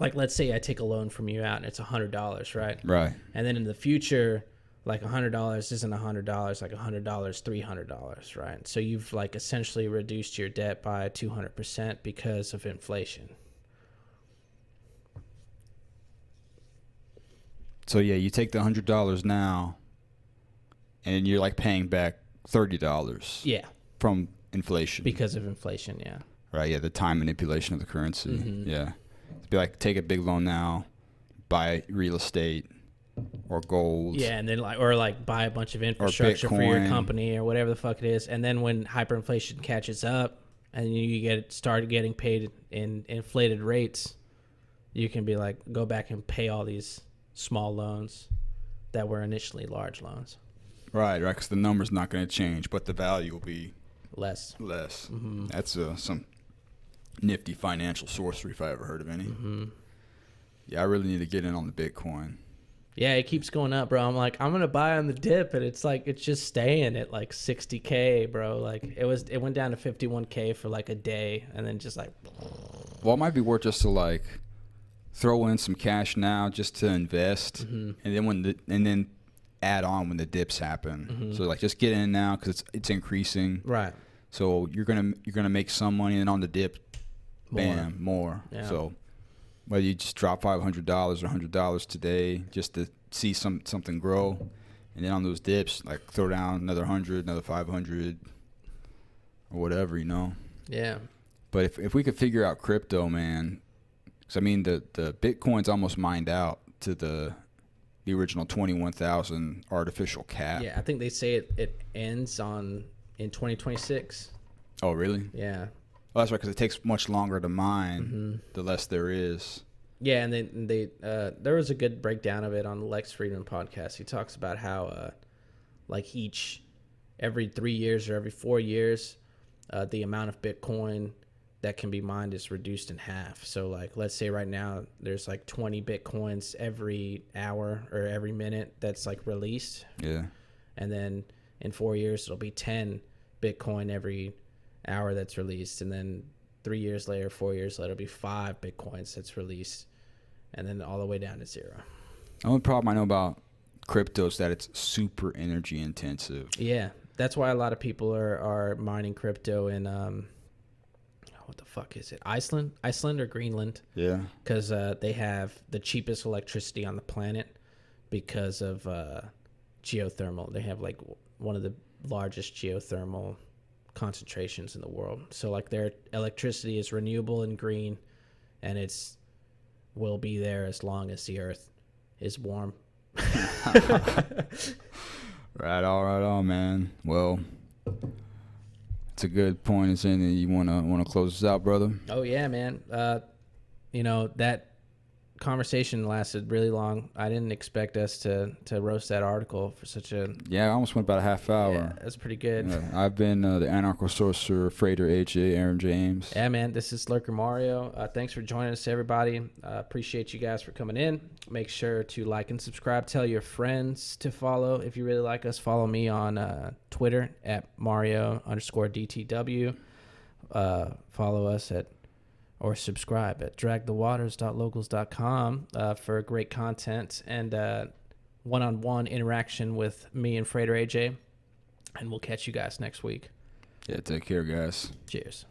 Like, let's say I take a loan from you out, and it's $100, right? Right. And then in the future, like $100 isn't $100, like $100, $300, right? So you've like essentially reduced your debt by 200% because of inflation. So yeah, you take the $100 now, and you're like paying back $30. Yeah. From inflation. Because of inflation, yeah. Right. Yeah, the time manipulation of the currency. Yeah. It'd be like, take a big loan now, buy real estate or gold. Yeah, and then like buy a bunch of infrastructure for your company or whatever the fuck it is, and then when hyperinflation catches up and you start getting paid in inflated rates, you can be like, go back and pay all these small loans that were initially large loans. Right, because the number's not going to change, but the value will be less. Mm-hmm. That's some nifty financial sorcery if I ever heard of any. Mm-hmm. Yeah, I really need to get in on the Bitcoin. Yeah, it keeps going up, bro. I'm like, I'm gonna buy on the dip, and it's like it's just staying at like 60K, bro. Like it went down to 51K for like a day, and then just like. Well, it might be worth just to like throw in some cash now just to invest, and then add on when the dips happen. So like just get in now because it's increasing. Right. So you're gonna make some money, and on the dip, bam, more. Yeah. So whether you just drop $500 or $100 today just to see something grow, and then on those dips, like throw down another 100, another 500, or whatever, you know. Yeah. But if we could figure out crypto, man, because I mean the Bitcoin's almost mined out to the original 21,000 artificial cap. Yeah, I think they say it ends in 2026. Oh, really? Yeah. Well, that's right, because it takes much longer to mine, the less there is. Yeah, and they there was a good breakdown of it on the Lex Friedman podcast. He talks about how like every 3 years or every 4 years, the amount of Bitcoin that can be mined is reduced in half. So like, let's say right now there's like 20 Bitcoins every hour or every minute that's like released. Yeah. And then in 4 years it'll be 10 Bitcoin every hour that's released, and then 3 years later, 4 years later, it'll be 5 Bitcoins that's released, and then all the way down to zero. The only problem I know about crypto is that it's super energy intensive. Yeah, that's why a lot of people are mining crypto in what the fuck is it? Iceland or Greenland? Yeah, because they have the cheapest electricity on the planet because of geothermal. They have like one of the largest geothermal concentrations in the world. So like their electricity is renewable and green, and it's will be there as long as the earth is warm. Right on, man. Well, it's a good point. Is anything you wanna close this out, brother? Oh yeah, man. That conversation lasted really long. I didn't expect us to roast that article for such a... Yeah, I almost went about a half hour. Yeah, that's pretty good. Yeah, I've been the anarcho sorcerer, Freighter AJ, Aaron James. Yeah, man, this is Lurker Mario. Thanks for joining us, everybody. Appreciate you guys for coming in. Make sure to like and subscribe. Tell your friends to follow. If you really like us, follow me on Twitter at Mario_DTW. Follow us or subscribe at dragthewaters.locals.com for great content and one-on-one interaction with me and Freighter AJ. And we'll catch you guys next week. Yeah, take care, guys. Cheers.